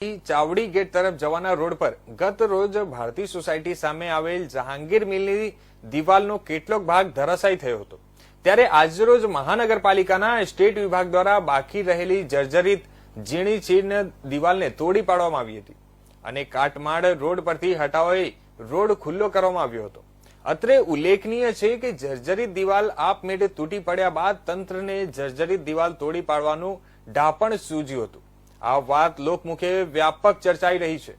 Chawdi gate તરફ જવાના road પર ગત રોજ ભારતી સોસાયટી સામે આવેલ જહાંગીર મિલની દિવાલનો કેટલોક ભાગ ધરાશાયી થયો હતો। ત્યારે આજરોજ મહાનગરપાલિકાના સ્ટેટ વિભાગ દ્વારા બાકી રહેલી જર્જરિત ઝીણી ચીर्ण દિવાલને તોડી પાડવામાં આવી હતી અને કાટમાળ રોડ પરથી હટાવી રોડ ખુલ્લો કરવામાં આવ્યો હતો। અત્રે ઉલ્લેખનીય છે કે જર્જરિત દિવાલ આપમેળે તૂટી પડ્યા બાદ તંત્રને જર્જરિત દિવાલ તોડી પાડવાનું ડાપણ સૂઝ્યું હતું। આ વાત લોકમુખે વ્યાપક ચર્ચાઈ રહી છે।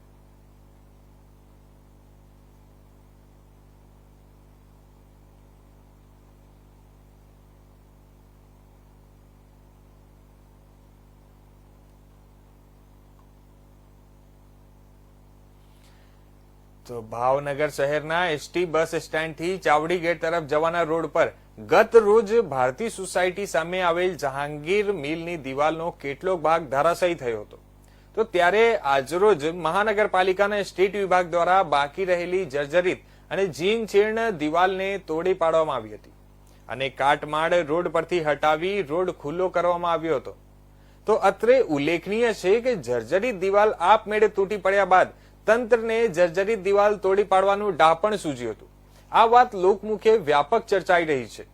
તો ભાવનગર શહેરના એસટી બસ સ્ટેન્ડથી ચાવડી ગેટ તરફ જવાના રોડ પર ગત રોજ ભારતી સોસાયટી સામે આવેલ જહાંગીર મિલની દિવાલનો કેટલોક ભાગ ધરાશાયી થયો હતો। તો ત્યારે આજરોજ મહાનગરપાલિકાના સ્ટેટ વિભાગ દ્વારા બાકી રહેલી જર્જરિત અને ઝીણચીर्ण દિવાલને તોડી પાડવામાં આવી હતી અને કાટમાળ રોડ પરથી હટાવી રોડ ખુલ્લો કરવામાં આવ્યો હતો। તો અત્રે ઉલ્લેખનીય છે કે જર્જરિત દિવાલ આપમેળે તૂટી પડ્યા બાદ તંત્રને જર્જરિત દિવાલ તોડી પાડવાનું ડાપણ સૂઝ્યું હતું। આ વાત લોકમુખે વ્યાપક ચર્ચાઈ રહી છે।